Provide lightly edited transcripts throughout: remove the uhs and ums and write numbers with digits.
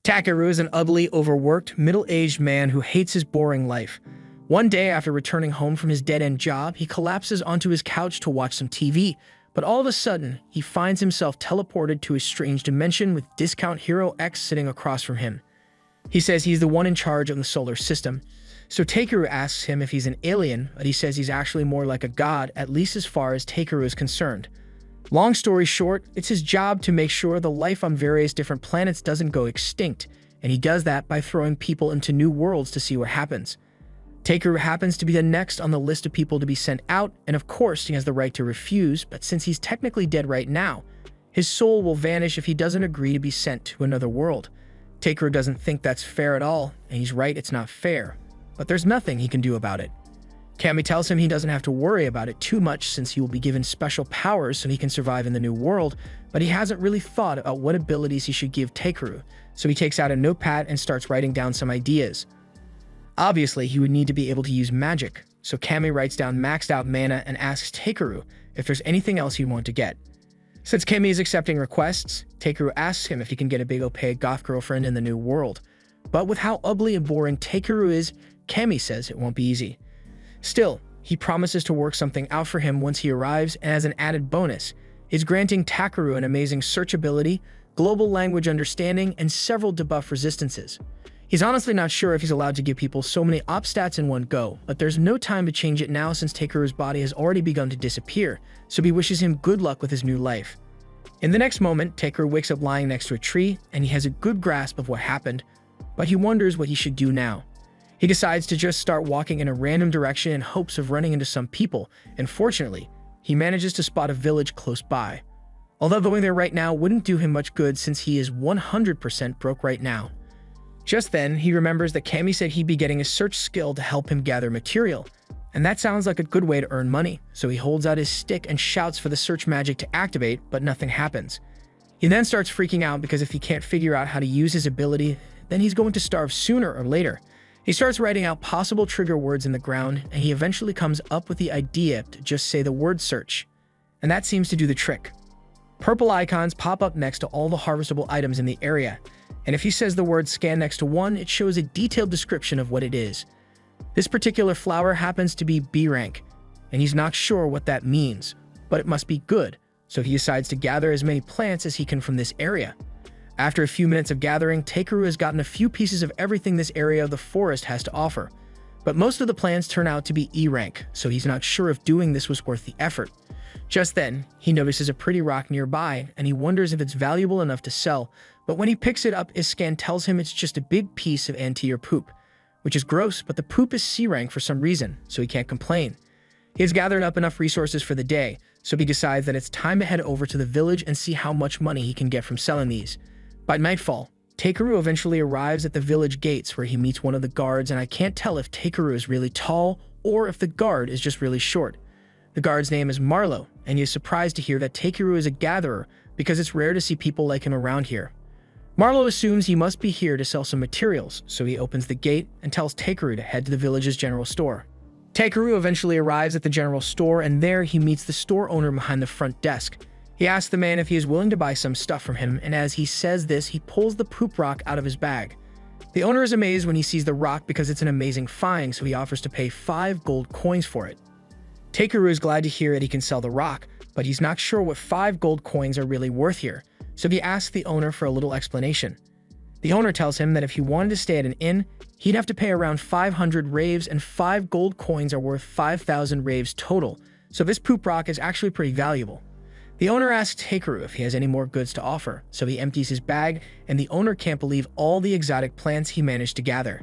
Takeru is an ugly, overworked, middle-aged man who hates his boring life. One day, after returning home from his dead-end job, he collapses onto his couch to watch some TV, but all of a sudden, he finds himself teleported to a strange dimension with Discount Hero X sitting across from him. He says he's the one in charge of the solar system, so Takeru asks him if he's an alien, but he says he's actually more like a god, at least as far as Takeru is concerned. Long story short, it's his job to make sure the life on various different planets doesn't go extinct, and he does that by throwing people into new worlds to see what happens. Takeru happens to be the next on the list of people to be sent out, and of course he has the right to refuse, but since he's technically dead right now, his soul will vanish if he doesn't agree to be sent to another world. Takeru doesn't think that's fair at all, and he's right, it's not fair, but there's nothing he can do about it. Cammy tells him he doesn't have to worry about it too much since he will be given special powers so he can survive in the new world, but he hasn't really thought about what abilities he should give Takeru, so he takes out a notepad and starts writing down some ideas. Obviously, he would need to be able to use magic, so Cammy writes down maxed out mana and asks Takeru if there's anything else he'd want to get. Since Cammy is accepting requests, Takeru asks him if he can get a big opaque goth girlfriend in the new world. But with how ugly and boring Takeru is, Cammy says it won't be easy. Still, he promises to work something out for him once he arrives, and as an added bonus, is granting Takeru an amazing search ability, global language understanding, and several debuff resistances. He's honestly not sure if he's allowed to give people so many op stats in one go, but there's no time to change it now since Takeru's body has already begun to disappear, so he wishes him good luck with his new life. In the next moment, Takeru wakes up lying next to a tree, and he has a good grasp of what happened, but he wonders what he should do now. He decides to just start walking in a random direction in hopes of running into some people, and fortunately, he manages to spot a village close by. Although going there right now wouldn't do him much good since he is 100% broke right now. Just then, he remembers that Cammy said he'd be getting a search skill to help him gather material, and that sounds like a good way to earn money, so he holds out his stick and shouts for the search magic to activate, but nothing happens. He then starts freaking out because if he can't figure out how to use his ability, then he's going to starve sooner or later. He starts writing out possible trigger words in the ground, and he eventually comes up with the idea to just say the word search. And that seems to do the trick. Purple icons pop up next to all the harvestable items in the area, and if he says the word scan next to one, it shows a detailed description of what it is. This particular flower happens to be B rank, and he's not sure what that means, but it must be good, so he decides to gather as many plants as he can from this area. After a few minutes of gathering, Takeru has gotten a few pieces of everything this area of the forest has to offer. But most of the plants turn out to be E rank, so he's not sure if doing this was worth the effort. Just then, he notices a pretty rock nearby, and he wonders if it's valuable enough to sell, but when he picks it up, his scan tells him it's just a big piece of anteater poop, which is gross, but the poop is C rank for some reason, so he can't complain. He has gathered up enough resources for the day, so he decides that it's time to head over to the village and see how much money he can get from selling these. By nightfall, Takeru eventually arrives at the village gates where he meets one of the guards, and I can't tell if Takeru is really tall or if the guard is just really short. The guard's name is Marlowe, and he is surprised to hear that Takeru is a gatherer because it's rare to see people like him around here. Marlowe assumes he must be here to sell some materials, so he opens the gate and tells Takeru to head to the village's general store. Takeru eventually arrives at the general store, and there he meets the store owner behind the front desk. He asks the man if he is willing to buy some stuff from him, and as he says this, he pulls the poop rock out of his bag. The owner is amazed when he sees the rock because it's an amazing find, so he offers to pay 5 gold coins for it. Takeru is glad to hear that he can sell the rock, but he's not sure what 5 gold coins are really worth here, so he asks the owner for a little explanation. The owner tells him that if he wanted to stay at an inn, he'd have to pay around 500 raves, and 5 gold coins are worth 5,000 raves total, so this poop rock is actually pretty valuable. The owner asks Takeru if he has any more goods to offer, so he empties his bag, and the owner can't believe all the exotic plants he managed to gather.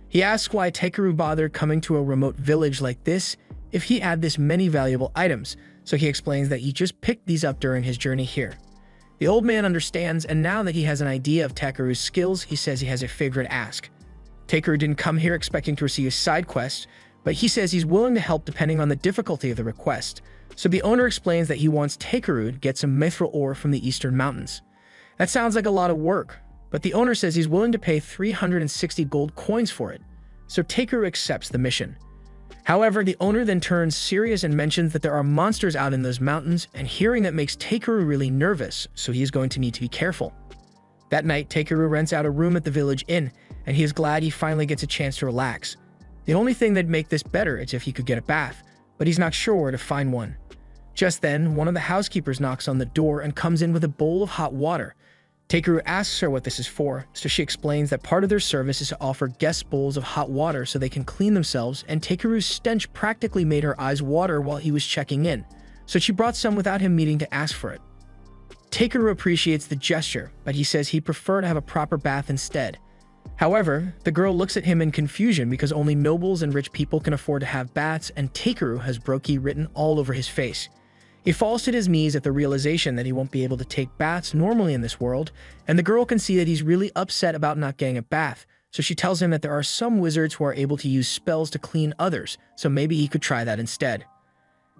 He asks why Takeru bothered coming to a remote village like this if he had this many valuable items, so he explains that he just picked these up during his journey here. The old man understands, and now that he has an idea of Takeru's skills, he says he has a favorite ask. Takeru didn't come here expecting to receive a side quest, but he says he's willing to help depending on the difficulty of the request. So the owner explains that he wants Takeru to get some mithril ore from the eastern mountains. That sounds like a lot of work, but the owner says he's willing to pay 360 gold coins for it, so Takeru accepts the mission. However, the owner then turns serious and mentions that there are monsters out in those mountains, and hearing that makes Takeru really nervous, so he is going to need to be careful. That night, Takeru rents out a room at the village inn, and he is glad he finally gets a chance to relax. The only thing that'd make this better is if he could get a bath, but he's not sure where to find one. Just then, one of the housekeepers knocks on the door and comes in with a bowl of hot water. Takeru asks her what this is for, so she explains that part of their service is to offer guests bowls of hot water so they can clean themselves, and Takeru's stench practically made her eyes water while he was checking in, so she brought some without him needing to ask for it. Takeru appreciates the gesture, but he says he'd prefer to have a proper bath instead. However, the girl looks at him in confusion because only nobles and rich people can afford to have baths, and Takeru has "Broki" written all over his face. He falls to his knees at the realization that he won't be able to take baths normally in this world, and the girl can see that he's really upset about not getting a bath, so she tells him that there are some wizards who are able to use spells to clean others, so maybe he could try that instead.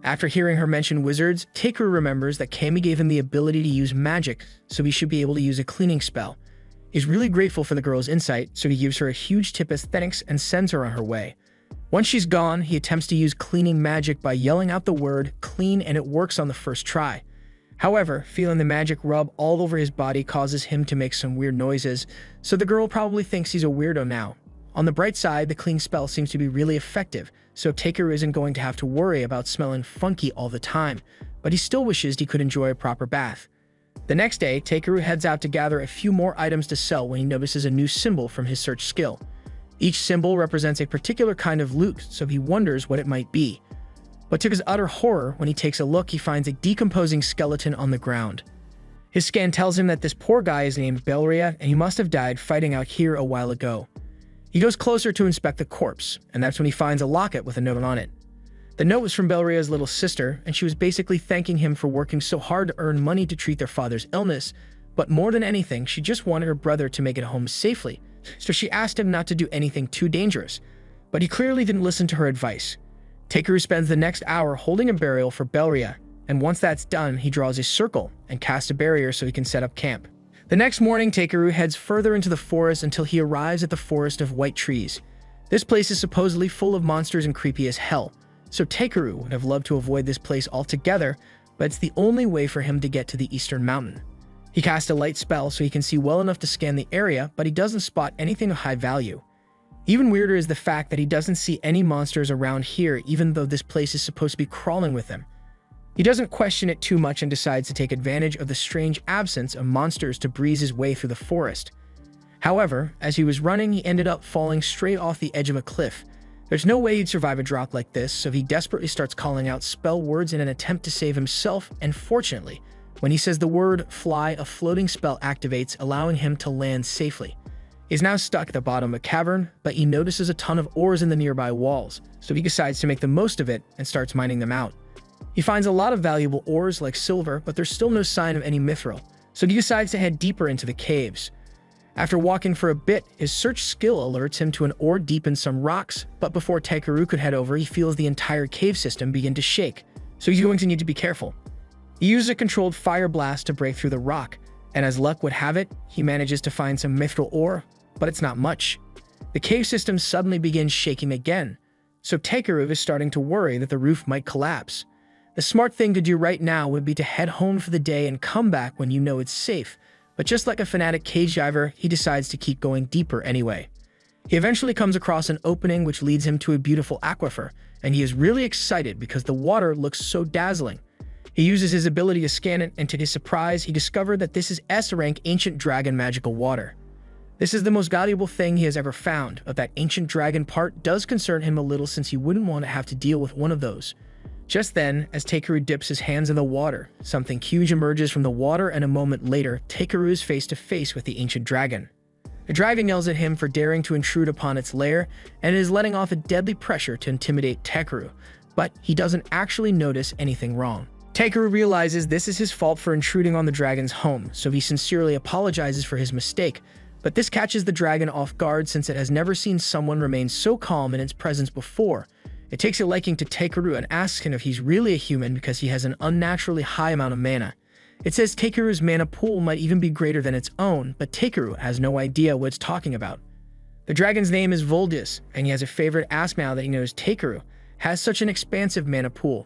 After hearing her mention wizards, Takeru remembers that Kami gave him the ability to use magic, so he should be able to use a cleaning spell. He's really grateful for the girl's insight, so he gives her a huge tip as thanks and sends her on her way. Once she's gone, he attempts to use cleaning magic by yelling out the word "clean," and it works on the first try. However, feeling the magic rub all over his body causes him to make some weird noises, so the girl probably thinks he's a weirdo now. On the bright side, the clean spell seems to be really effective, so Takeru isn't going to have to worry about smelling funky all the time, but he still wishes he could enjoy a proper bath. The next day, Takeru heads out to gather a few more items to sell when he notices a new symbol from his search skill. Each symbol represents a particular kind of loot, so he wonders what it might be. But to his utter horror, when he takes a look, he finds a decomposing skeleton on the ground. His scan tells him that this poor guy is named Belria, and he must have died fighting out here a while ago. He goes closer to inspect the corpse, and that's when he finds a locket with a note on it. The note was from Belria's little sister, and she was basically thanking him for working so hard to earn money to treat their father's illness, but more than anything, she just wanted her brother to make it home safely, so she asked him not to do anything too dangerous. But he clearly didn't listen to her advice. Takeru spends the next hour holding a burial for Belria, and once that's done, he draws a circle and casts a barrier so he can set up camp. The next morning, Takeru heads further into the forest until he arrives at the Forest of White Trees. This place is supposedly full of monsters and creepy as hell, so Takeru would have loved to avoid this place altogether, but it's the only way for him to get to the Eastern Mountain. He casts a light spell so he can see well enough to scan the area, but he doesn't spot anything of high value. Even weirder is the fact that he doesn't see any monsters around here, even though this place is supposed to be crawling with them. He doesn't question it too much and decides to take advantage of the strange absence of monsters to breeze his way through the forest. However, as he was running, he ended up falling straight off the edge of a cliff. There's no way he'd survive a drop like this, so he desperately starts calling out spell words in an attempt to save himself, and fortunately, when he says the word "fly," a floating spell activates, allowing him to land safely. He's now stuck at the bottom of a cavern, but he notices a ton of ores in the nearby walls, so he decides to make the most of it and starts mining them out. He finds a lot of valuable ores like silver, but there's still no sign of any mithril, so he decides to head deeper into the caves. After walking for a bit, his search skill alerts him to an ore deep in some rocks, but before Takeru could head over, he feels the entire cave system begin to shake, so he's going to need to be careful. He uses a controlled fire blast to break through the rock, and as luck would have it, he manages to find some mithril ore, but it's not much. The cave system suddenly begins shaking again, so Takeru is starting to worry that the roof might collapse. The smart thing to do right now would be to head home for the day and come back when you know it's safe, but just like a fanatic cage diver, he decides to keep going deeper anyway. He eventually comes across an opening which leads him to a beautiful aquifer, and he is really excited because the water looks so dazzling. He uses his ability to scan it, and to his surprise, he discovered that this is S-rank ancient dragon magical water. This is the most valuable thing he has ever found, but that ancient dragon part does concern him a little since he wouldn't want to have to deal with one of those. Just then, as Takeru dips his hands in the water, something huge emerges from the water, and a moment later, Takeru is face to face with the ancient dragon. The dragon yells at him for daring to intrude upon its lair, and it is letting off a deadly pressure to intimidate Takeru, but he doesn't actually notice anything wrong. Takeru realizes this is his fault for intruding on the dragon's home, so he sincerely apologizes for his mistake, but this catches the dragon off guard since it has never seen someone remain so calm in its presence before. It takes a liking to Takeru and asks him if he's really a human because he has an unnaturally high amount of mana. It says Takeru's mana pool might even be greater than its own, but Takeru has no idea what it's talking about. The dragon's name is Voldis, and he has a favorite ask now that he knows Takeru has such an expansive mana pool.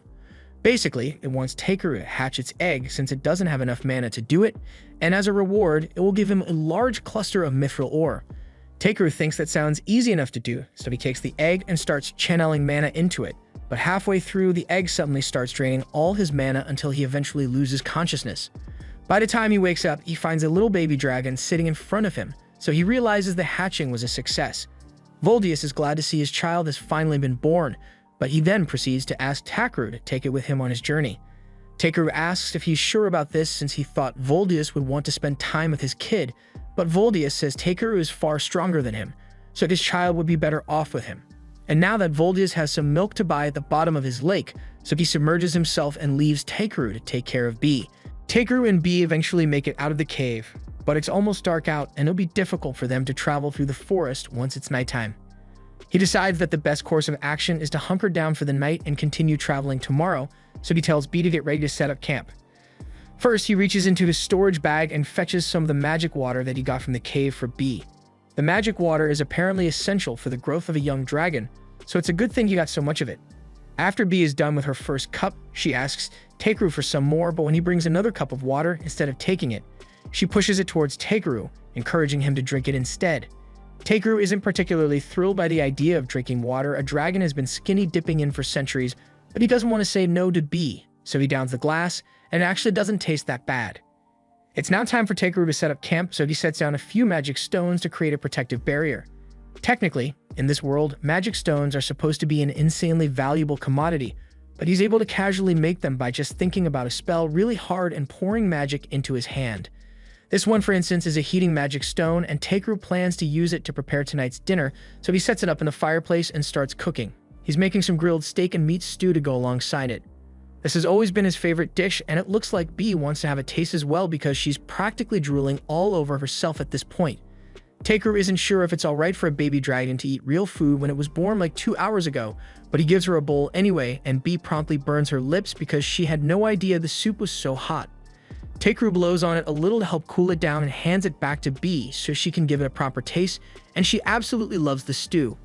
Basically, it wants Takeru to hatch its egg since it doesn't have enough mana to do it, and as a reward, it will give him a large cluster of mithril ore. Takeru thinks that sounds easy enough to do, so he takes the egg and starts channeling mana into it, but halfway through, the egg suddenly starts draining all his mana until he eventually loses consciousness. By the time he wakes up, he finds a little baby dragon sitting in front of him, so he realizes the hatching was a success. Voldius is glad to see his child has finally been born, but he then proceeds to ask Takeru to take it with him on his journey. Takeru asks if he's sure about this since he thought Voldius would want to spend time with his kid, but Voldius says Takeru is far stronger than him, so his child would be better off with him. And now that Voldius has some milk to buy at the bottom of his lake, so he submerges himself and leaves Takeru to take care of Bee. Takeru and Bee eventually make it out of the cave, but it's almost dark out and it'll be difficult for them to travel through the forest once it's nighttime. He decides that the best course of action is to hunker down for the night and continue traveling tomorrow, so he tells Bee to get ready to set up camp. First, he reaches into his storage bag and fetches some of the magic water that he got from the cave for Bee. The magic water is apparently essential for the growth of a young dragon, so it's a good thing he got so much of it. After Bee is done with her first cup, she asks Takeru for some more, but when he brings another cup of water, instead of taking it, she pushes it towards Takeru, encouraging him to drink it instead. Takeru isn't particularly thrilled by the idea of drinking water a dragon has been skinny dipping in for centuries, but he doesn't want to say no to Bee, so he downs the glass, and it actually doesn't taste that bad. It's now time for Takeru to set up camp, so he sets down a few magic stones to create a protective barrier. Technically, in this world, magic stones are supposed to be an insanely valuable commodity, but he's able to casually make them by just thinking about a spell really hard and pouring magic into his hand. This one, for instance, is a heating magic stone, and Takeru plans to use it to prepare tonight's dinner, so he sets it up in the fireplace and starts cooking. He's making some grilled steak and meat stew to go alongside it. This has always been his favorite dish, and it looks like Bee wants to have a taste as well because she's practically drooling all over herself at this point. Takeru isn't sure if it's alright for a baby dragon to eat real food when it was born like 2 hours ago, but he gives her a bowl anyway, and Bee promptly burns her lips because she had no idea the soup was so hot. Takeru blows on it a little to help cool it down and hands it back to Bee so she can give it a proper taste, and she absolutely loves the stew.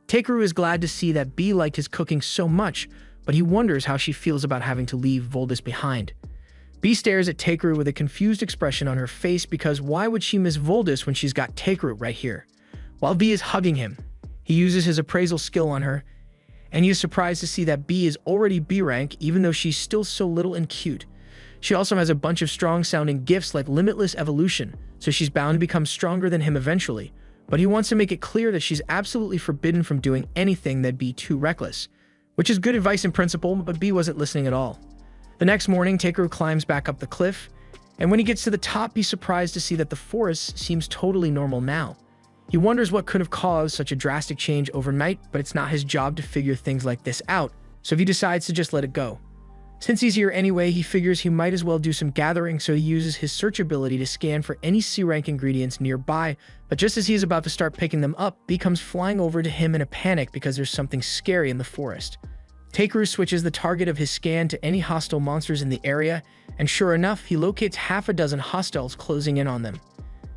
Takeru is glad to see that Bee liked his cooking so much, but he wonders how she feels about having to leave Voldius behind. Bee stares at Takeru with a confused expression on her face because why would she miss Voldius when she's got Takeru right here? While Bee is hugging him, he uses his appraisal skill on her, and he is surprised to see that Bee is already B rank even though she's still so little and cute. She also has a bunch of strong-sounding gifts like Limitless Evolution, so she's bound to become stronger than him eventually, but he wants to make it clear that she's absolutely forbidden from doing anything that'd be too reckless, which is good advice in principle, but Bee wasn't listening at all. The next morning, Takeru climbs back up the cliff, and when he gets to the top, he's surprised to see that the forest seems totally normal now. He wonders what could have caused such a drastic change overnight, but it's not his job to figure things like this out, so he decides to just let it go. Since he's here anyway, he figures he might as well do some gathering, so he uses his search ability to scan for any C-rank ingredients nearby, but just as he's about to start picking them up, Bee comes flying over to him in a panic because there's something scary in the forest. Takeru switches the target of his scan to any hostile monsters in the area, and sure enough, he locates half a dozen hostiles closing in on them.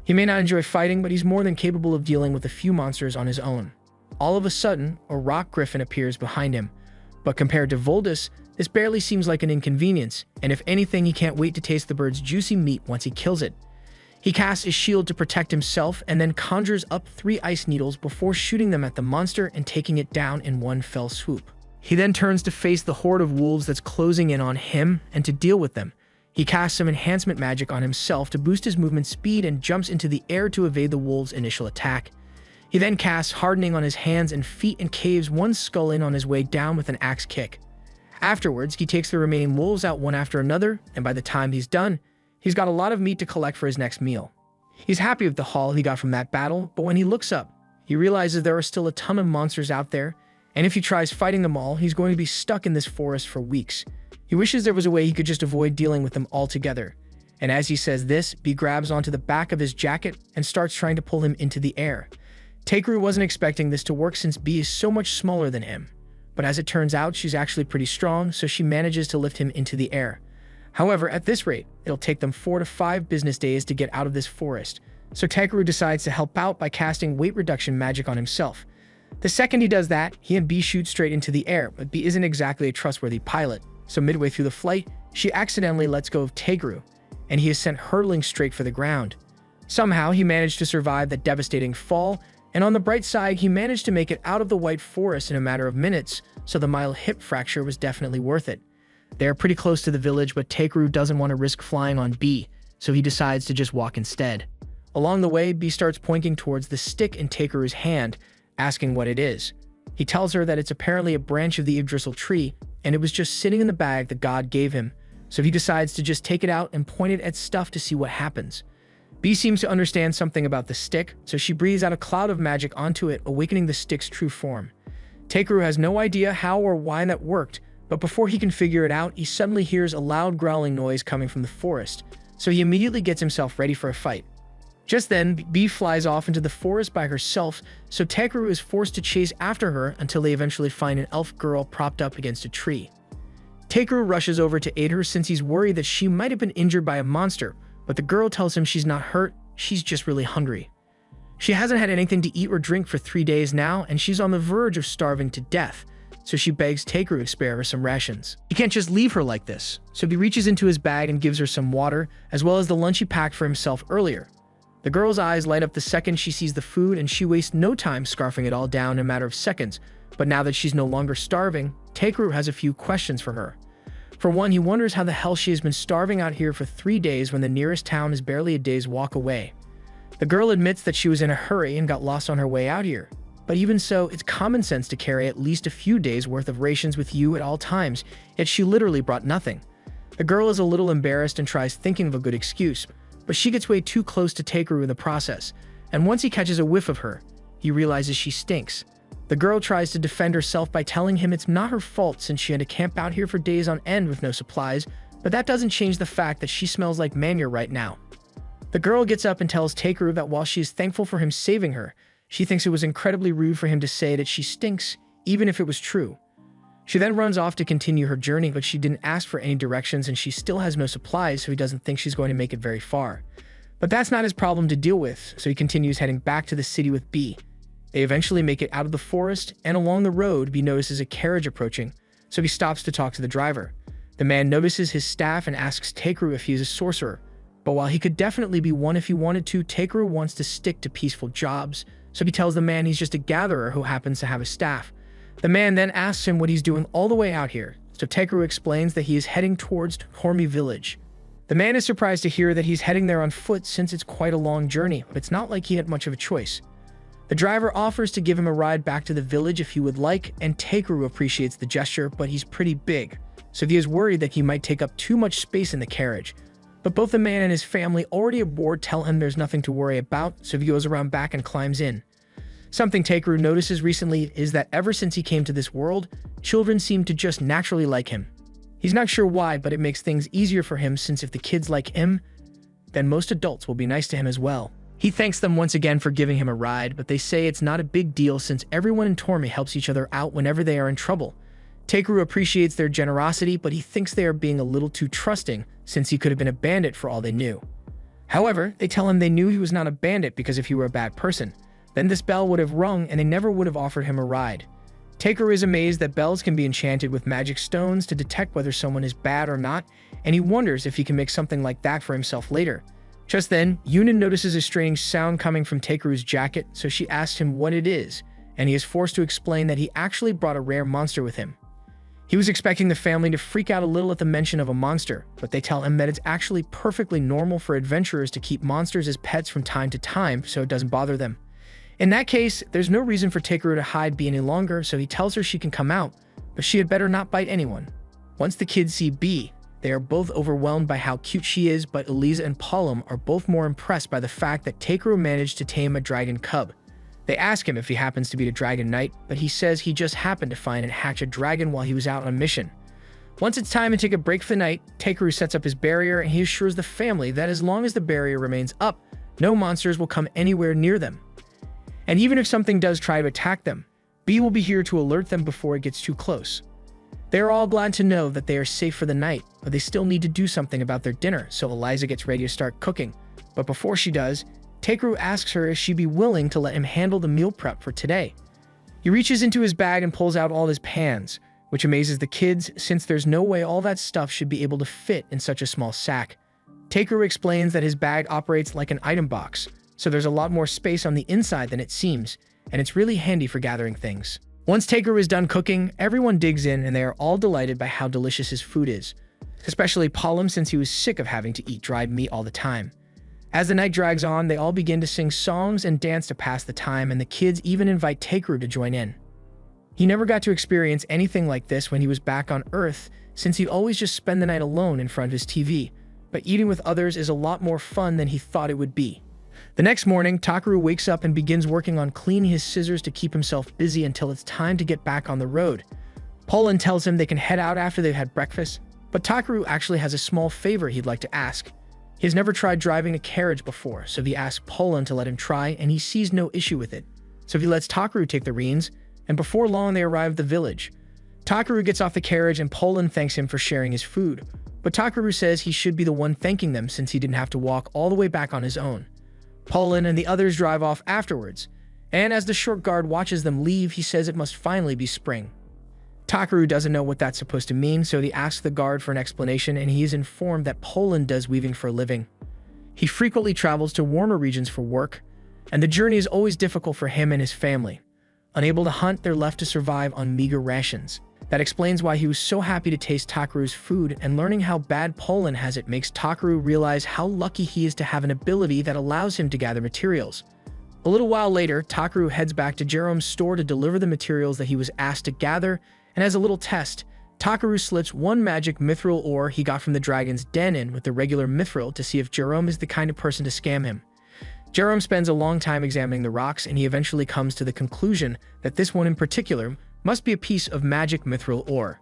He may not enjoy fighting, but he's more than capable of dealing with a few monsters on his own. All of a sudden, a rock griffin appears behind him, but compared to Voldius, this barely seems like an inconvenience, and if anything, he can't wait to taste the bird's juicy meat once he kills it. He casts his shield to protect himself and then conjures up 3 ice needles before shooting them at the monster and taking it down in one fell swoop. He then turns to face the horde of wolves that's closing in on him and to deal with them. He casts some enhancement magic on himself to boost his movement speed and jumps into the air to evade the wolves' initial attack. He then casts hardening on his hands and feet and caves one skull in on his way down with an axe kick. Afterwards, he takes the remaining wolves out one after another, and by the time he's done, he's got a lot of meat to collect for his next meal. He's happy with the haul he got from that battle, but when he looks up, he realizes there are still a ton of monsters out there, and if he tries fighting them all, he's going to be stuck in this forest for weeks. He wishes there was a way he could just avoid dealing with them altogether. And as he says this, Bee grabs onto the back of his jacket and starts trying to pull him into the air. Takeru wasn't expecting this to work since Bee is so much smaller than him. But as it turns out, she's actually pretty strong, so she manages to lift him into the air. However, at this rate, it'll take them 4 to 5 business days to get out of this forest, so Takeru decides to help out by casting weight reduction magic on himself. The second he does that, he and Bee shoot straight into the air, but Bee isn't exactly a trustworthy pilot, So midway through the flight, she accidentally lets go of Tegru, and he is sent hurtling straight for the ground. Somehow, he managed to survive that devastating fall, and on the bright side, he managed to make it out of the white forest in a matter of minutes, so the mild hip fracture was definitely worth it. They are pretty close to the village, but Tegru doesn't want to risk flying on B, so he decides to just walk instead. Along the way, B starts pointing towards the stick in Tegru's hand, asking what it is. He tells her that it's apparently a branch of the Yggdrasil tree, and it was just sitting in the bag that God gave him, so he decides to just take it out and point it at stuff to see what happens. B seems to understand something about the stick, so she breathes out a cloud of magic onto it, awakening the stick's true form. Tegru has no idea how or why that worked, but before he can figure it out, he suddenly hears a loud growling noise coming from the forest, so he immediately gets himself ready for a fight. Just then, B flies off into the forest by herself, so Tegru is forced to chase after her until they eventually find an elf girl propped up against a tree. Tegru rushes over to aid her since he's worried that she might have been injured by a monster, but the girl tells him she's not hurt, she's just really hungry. She hasn't had anything to eat or drink for 3 days now, and she's on the verge of starving to death, so she begs Tegru to spare her some rations. He can't just leave her like this, so he reaches into his bag and gives her some water, as well as the lunch he packed for himself earlier. The girl's eyes light up the second she sees the food, and she wastes no time scarfing it all down in a matter of seconds, but now that she's no longer starving, Tegru has a few questions for her. For one, he wonders how the hell she has been starving out here for 3 days when the nearest town is barely a day's walk away. The girl admits that she was in a hurry and got lost on her way out here. But even so, it's common sense to carry at least a few days' worth of rations with you at all times, yet she literally brought nothing. The girl is a little embarrassed and tries thinking of a good excuse, but she gets way too close to Tegru in the process, and once he catches a whiff of her, he realizes she stinks. The girl tries to defend herself by telling him it's not her fault since she had to camp out here for days on end with no supplies, but that doesn't change the fact that she smells like manure right now. The girl gets up and tells Tegru that while she is thankful for him saving her, she thinks it was incredibly rude for him to say that she stinks, even if it was true. She then runs off to continue her journey, but she didn't ask for any directions and she still has no supplies, so he doesn't think she's going to make it very far. But that's not his problem to deal with, so he continues heading back to the city with B. They eventually make it out of the forest, and along the road, B notices a carriage approaching, so he stops to talk to the driver. The man notices his staff and asks Tegru if he is a sorcerer, but while he could definitely be one if he wanted to, Tegru wants to stick to peaceful jobs, so he tells the man he's just a gatherer who happens to have a staff. The man then asks him what he's doing all the way out here, so Tegru explains that he is heading towards Hormi village. The man is surprised to hear that he's heading there on foot since it's quite a long journey, but it's not like he had much of a choice. The driver offers to give him a ride back to the village if he would like, and Tegru appreciates the gesture, but he's pretty big, so he is worried that he might take up too much space in the carriage. But both the man and his family already aboard tell him there's nothing to worry about, so he goes around back and climbs in. Something Tegru notices recently is that ever since he came to this world, children seem to just naturally like him. He's not sure why, but it makes things easier for him since if the kids like him, then most adults will be nice to him as well. He thanks them once again for giving him a ride, but they say it's not a big deal since everyone in Tormi helps each other out whenever they are in trouble. Tegru appreciates their generosity, but he thinks they are being a little too trusting since he could have been a bandit for all they knew. However, they tell him they knew he was not a bandit because if he were a bad person, then this bell would have rung and they never would have offered him a ride. Tegru is amazed that bells can be enchanted with magic stones to detect whether someone is bad or not, and he wonders if he can make something like that for himself later. Just then, Yunin notices a strange sound coming from Tegru's jacket, so she asks him what it is, and he is forced to explain that he actually brought a rare monster with him. He was expecting the family to freak out a little at the mention of a monster, but they tell him that it's actually perfectly normal for adventurers to keep monsters as pets from time to time, so it doesn't bother them. In that case, there's no reason for Tegru to hide B any longer, so he tells her she can come out, but she had better not bite anyone. Once the kids see B, they are both overwhelmed by how cute she is, but Eliza and Palom are both more impressed by the fact that Tegru managed to tame a dragon cub. They ask him if he happens to be a dragon knight, but he says he just happened to find and hatch a dragon while he was out on a mission. Once it's time to take a break for the night, Tegru sets up his barrier and he assures the family that as long as the barrier remains up, no monsters will come anywhere near them. And even if something does try to attack them, B will be here to alert them before it gets too close. They are all glad to know that they are safe for the night, but they still need to do something about their dinner, so Eliza gets ready to start cooking. But before she does, Tegru asks her if she'd be willing to let him handle the meal prep for today. He reaches into his bag and pulls out all his pans, which amazes the kids since there's no way all that stuff should be able to fit in such a small sack. Takeru explains that his bag operates like an item box, so there's a lot more space on the inside than it seems, and it's really handy for gathering things. Once Takeru is done cooking, everyone digs in and they are all delighted by how delicious his food is, especially Paulum since he was sick of having to eat dried meat all the time. As the night drags on, they all begin to sing songs and dance to pass the time, and the kids even invite Takeru to join in. He never got to experience anything like this when he was back on Earth, since he'd always just spend the night alone in front of his TV, but eating with others is a lot more fun than he thought it would be. The next morning, Takeru wakes up and begins working on cleaning his scissors to keep himself busy until it's time to get back on the road. Poland tells him they can head out after they've had breakfast, but Takeru actually has a small favor he'd like to ask. He has never tried driving a carriage before, so he asks Poland to let him try, and he sees no issue with it. So he lets Takeru take the reins, and before long they arrive at the village. Takeru gets off the carriage and Poland thanks him for sharing his food, but Takeru says he should be the one thanking them since he didn't have to walk all the way back on his own. Poland and the others drive off afterwards, and as the short guard watches them leave, he says it must finally be spring. Takeru doesn't know what that's supposed to mean, so he asks the guard for an explanation, and he is informed that Poland does weaving for a living. He frequently travels to warmer regions for work, and the journey is always difficult for him and his family. Unable to hunt, they're left to survive on meager rations. That explains why he was so happy to taste Takeru's food, and learning how bad Poland has it makes Takeru realize how lucky he is to have an ability that allows him to gather materials. A little while later, Takeru heads back to Jerome's store to deliver the materials that he was asked to gather, and as a little test, Takeru slips one magic mithril ore he got from the dragon's den in with the regular mithril to see if Jerome is the kind of person to scam him. Jerome spends a long time examining the rocks, and he eventually comes to the conclusion that this one in particular must be a piece of magic mithril ore.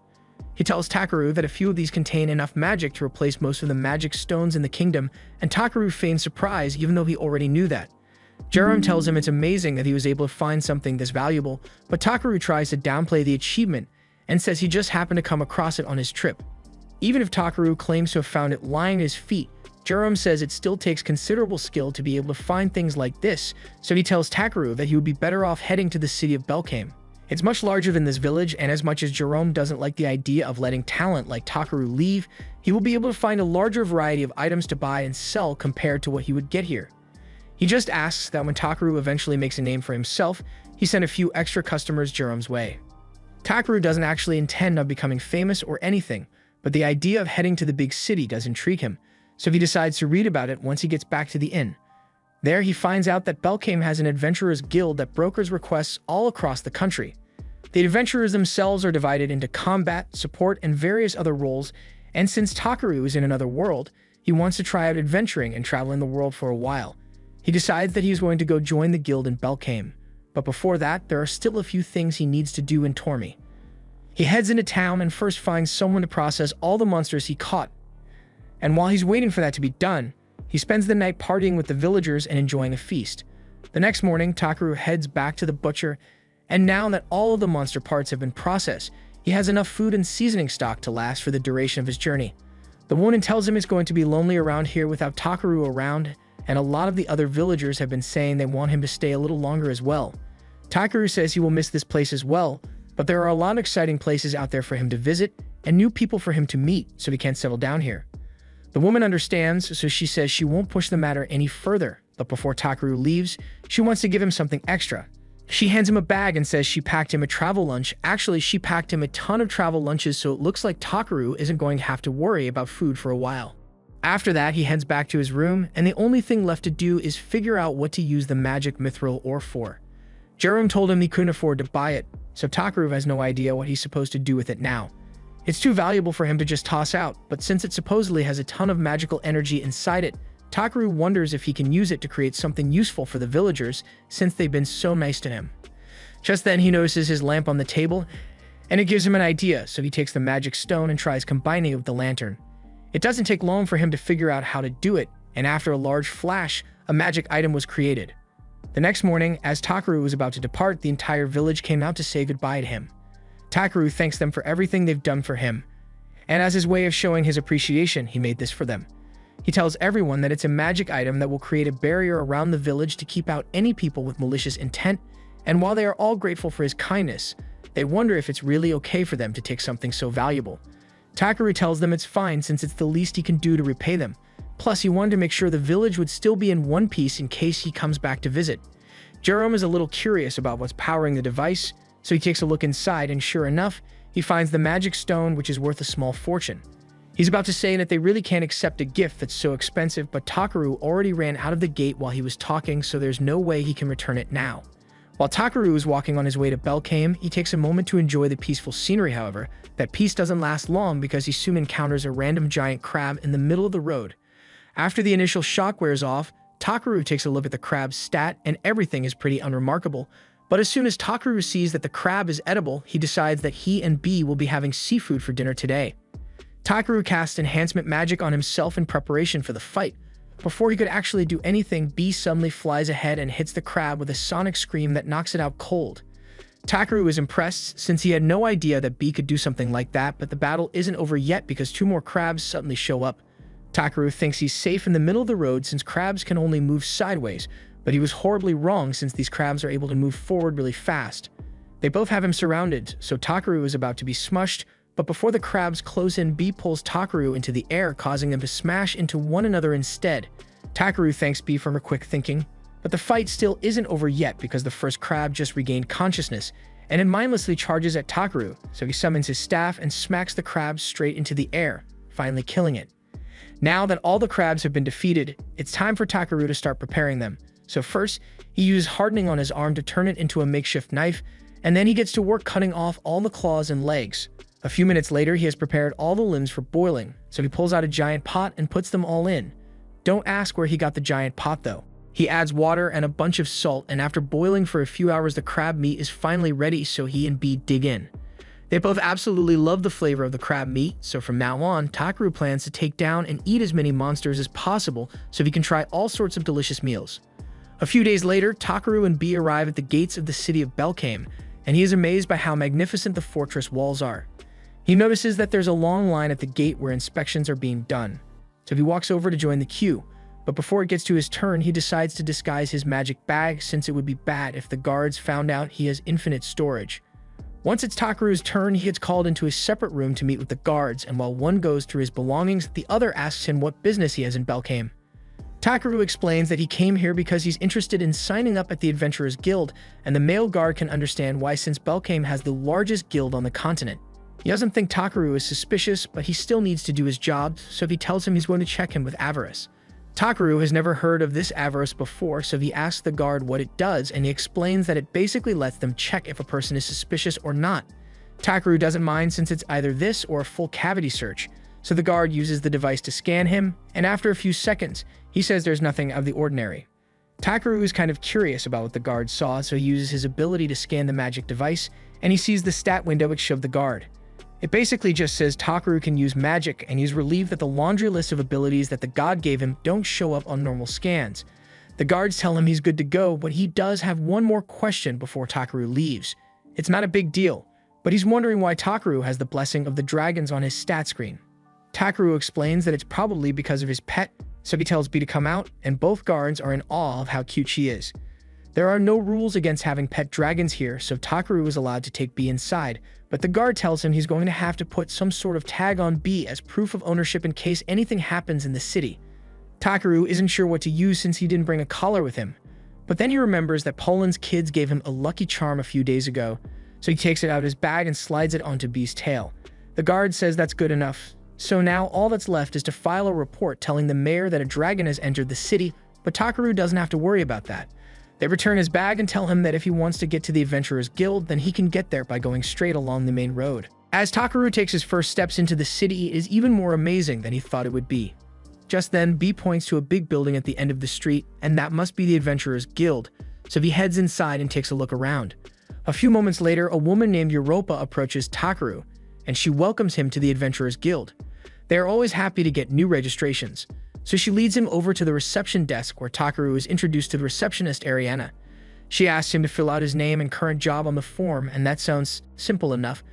He tells Takeru that a few of these contain enough magic to replace most of the magic stones in the kingdom, and Takeru feigns surprise even though he already knew that. Jerome tells him it's amazing that he was able to find something this valuable, but Takeru tries to downplay the achievement and says he just happened to come across it on his trip. Even if Takeru claims to have found it lying at his feet, Jerome says it still takes considerable skill to be able to find things like this, so he tells Takeru that he would be better off heading to the city of Belkame. It's much larger than this village, and as much as Jerome doesn't like the idea of letting talent like Takeru leave, he will be able to find a larger variety of items to buy and sell compared to what he would get here. He just asks that when Takeru eventually makes a name for himself, he send a few extra customers Jerome's way. Takeru doesn't actually intend on becoming famous or anything, but the idea of heading to the big city does intrigue him, so he decides to read about it once he gets back to the inn. There, he finds out that Belkame has an adventurers guild that brokers requests all across the country. The adventurers themselves are divided into combat, support, and various other roles, and since Takeru is in another world, he wants to try out adventuring and traveling the world for a while. He decides that he is going to go join the guild in Belkame, but before that, there are still a few things he needs to do in Tormy. He heads into town and first finds someone to process all the monsters he caught, and while he's waiting for that to be done, he spends the night partying with the villagers and enjoying a feast. The next morning, Takeru heads back to the butcher, and now that all of the monster parts have been processed, he has enough food and seasoning stock to last for the duration of his journey. The woman tells him it's going to be lonely around here without Takeru around, and a lot of the other villagers have been saying they want him to stay a little longer as well. Takeru says he will miss this place as well, but there are a lot of exciting places out there for him to visit and new people for him to meet, so he can't settle down here. The woman understands, so she says she won't push the matter any further, but before Takeru leaves, she wants to give him something extra. She hands him a bag and says she packed him a travel lunch. Actually, she packed him a ton of travel lunches, so it looks like Takeru isn't going to have to worry about food for a while. After that, he heads back to his room, and the only thing left to do is figure out what to use the magic mithril ore for. Jerome told him he couldn't afford to buy it, so Takeru has no idea what he's supposed to do with it now. It's too valuable for him to just toss out, but since it supposedly has a ton of magical energy inside it, Takeru wonders if he can use it to create something useful for the villagers since they've been so nice to him. Just then, he notices his lamp on the table, and it gives him an idea, so he takes the magic stone and tries combining it with the lantern. It doesn't take long for him to figure out how to do it, and after a large flash, a magic item was created. The next morning, as Takeru was about to depart, the entire village came out to say goodbye to him. Takeru thanks them for everything they've done for him, and as his way of showing his appreciation, he made this for them. He tells everyone that it's a magic item that will create a barrier around the village to keep out any people with malicious intent, and while they are all grateful for his kindness, They wonder if it's really okay for them to take something so valuable. Takaru tells them it's fine since it's the least he can do to repay them. Plus, he wanted to make sure the village would still be in one piece in case he comes back to visit. Jerome is a little curious about what's powering the device, so he takes a look inside and sure enough, he finds the magic stone, which is worth a small fortune. He's about to say that they really can't accept a gift that's so expensive, but Takaru already ran out of the gate while he was talking, so there's no way he can return it now. While Takaru is walking on his way to Belkame, he takes a moment to enjoy the peaceful scenery. However, that peace doesn't last long because he soon encounters a random giant crab in the middle of the road. After the initial shock wears off, Takaru takes a look at the crab's stat and everything is pretty unremarkable. But as soon as Takaru sees that the crab is edible, he decides that he and B will be having seafood for dinner today. Takaru casts enhancement magic on himself in preparation for the fight. Before he could actually do anything, B suddenly flies ahead and hits the crab with a sonic scream that knocks it out cold. Takaru is impressed since he had no idea that B could do something like that, but the battle isn't over yet because two more crabs suddenly show up. Takaru thinks he's safe in the middle of the road since crabs can only move sideways, but he was horribly wrong since these crabs are able to move forward really fast. They both have him surrounded, so Takaru is about to be smushed, but before the crabs close in, B pulls Takaru into the air, causing them to smash into one another instead. Takaru thanks B for her quick thinking, but the fight still isn't over yet because the first crab just regained consciousness, and it mindlessly charges at Takaru, so he summons his staff and smacks the crab straight into the air, finally killing it. Now that all the crabs have been defeated, it's time for Takaru to start preparing them. So first, he uses hardening on his arm to turn it into a makeshift knife, and then he gets to work cutting off all the claws and legs. A few minutes later, he has prepared all the limbs for boiling, so he pulls out a giant pot and puts them all in. Don't ask where he got the giant pot though. He adds water and a bunch of salt, and after boiling for a few hours, the crab meat is finally ready, so he and B dig in. They both absolutely love the flavor of the crab meat, so from now on, Takaru plans to take down and eat as many monsters as possible so he can try all sorts of delicious meals. A few days later, Takaru and B arrive at the gates of the city of Belkame, and he is amazed by how magnificent the fortress walls are. He notices that there's a long line at the gate where inspections are being done, so he walks over to join the queue, but before it gets to his turn, he decides to disguise his magic bag since it would be bad if the guards found out he has infinite storage. Once it's Takaru's turn, he gets called into a separate room to meet with the guards, and while one goes through his belongings, the other asks him what business he has in Belkame. Takaru explains that he came here because he's interested in signing up at the Adventurers Guild, and the male guard can understand why since Belkame has the largest guild on the continent. He doesn't think Takaru is suspicious, but he still needs to do his job, so he tells him he's going to check him with avarice. Takaru has never heard of this avarice before, so he asks the guard what it does, and he explains that it basically lets them check if a person is suspicious or not. Takaru doesn't mind since it's either this or a full cavity search, so the guard uses the device to scan him, and after a few seconds, he says there's nothing out of the ordinary. Takaru is kind of curious about what the guard saw, so he uses his ability to scan the magic device, and he sees the stat window which showed the guard. It basically just says Takaru can use magic, and he's relieved that the laundry list of abilities that the god gave him don't show up on normal scans. The guards tell him he's good to go, but he does have one more question before Takaru leaves. It's not a big deal, but he's wondering why Takaru has the blessing of the dragons on his stat screen. Takaru explains that it's probably because of his pet, so he tells B to come out, and both guards are in awe of how cute she is. There are no rules against having pet dragons here, so Takaru is allowed to take B inside, but the guard tells him he's going to have to put some sort of tag on B as proof of ownership in case anything happens in the city. Takaru isn't sure what to use since he didn't bring a collar with him, but then he remembers that Poland's kids gave him a lucky charm a few days ago, so he takes it out of his bag and slides it onto B's tail. The guard says that's good enough, so now all that's left is to file a report telling the mayor that a dragon has entered the city, but Takaru doesn't have to worry about that. They return his bag and tell him that if he wants to get to the Adventurers Guild, then he can get there by going straight along the main road. As Takaru takes his first steps into the city, it is even more amazing than he thought it would be. Just then, B points to a big building at the end of the street, and that must be the Adventurers Guild, so he heads inside and takes a look around. A few moments later, a woman named Europa approaches Takaru, and she welcomes him to the Adventurers Guild. They are always happy to get new registrations, so she leads him over to the reception desk where Takaru is introduced to the receptionist Ariana. She asks him to fill out his name and current job on the form, and that sounds simple enough.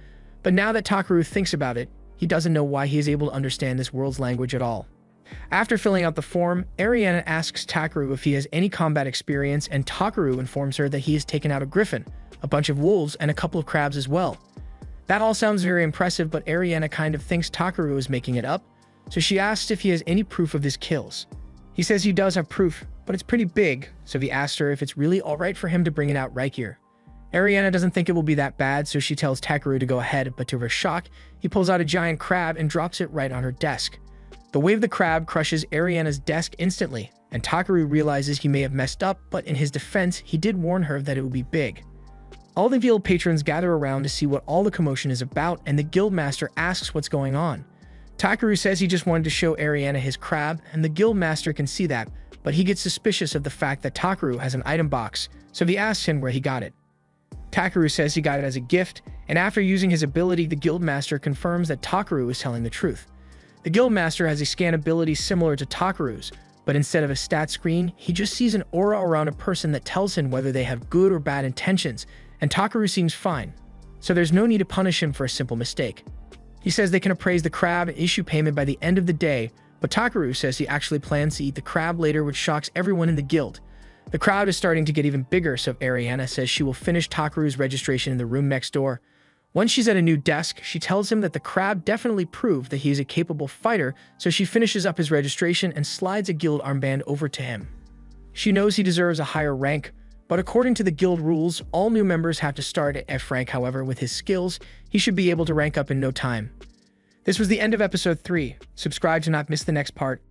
But now that Takaru thinks about it, he doesn't know why he is able to understand this world's language at all. After filling out the form, Ariana asks Takaru if he has any combat experience, and Takaru informs her that he has taken out a griffin, a bunch of wolves, and a couple of crabs as well. That all sounds very impressive, but Ariana kind of thinks Takaru is making it up, so she asks if he has any proof of his kills. He says he does have proof, but it's pretty big, so he asks her if it's really alright for him to bring it out right here. Ariana doesn't think it will be that bad, so she tells Takaru to go ahead, but to her shock, he pulls out a giant crab and drops it right on her desk. The weight of the crab crushes Ariana's desk instantly, and Takaru realizes he may have messed up, but in his defense, he did warn her that it would be big. All the guild patrons gather around to see what all the commotion is about, and the guild master asks what's going on. Takaru says he just wanted to show Ariana his crab, and the guild master can see that, but he gets suspicious of the fact that Takaru has an item box, so he asks him where he got it. Takaru says he got it as a gift, and after using his ability, the guild master confirms that Takaru is telling the truth. The guild master has a scan ability similar to Takaru's, but instead of a stat screen, he just sees an aura around a person that tells him whether they have good or bad intentions, and Takaru seems fine, so there's no need to punish him for a simple mistake. He says they can appraise the crab and issue payment by the end of the day, but Takaru says he actually plans to eat the crab later, which shocks everyone in the guild. The crowd is starting to get even bigger, so Ariana says she will finish Takaru's registration in the room next door. Once she's at a new desk, she tells him that the crab definitely proved that he is a capable fighter, so she finishes up his registration and slides a guild armband over to him. She knows he deserves a higher rank, but according to the guild rules, all new members have to start at F rank. However, with his skills, he should be able to rank up in no time. This was the end of episode 3. Subscribe to not miss the next part.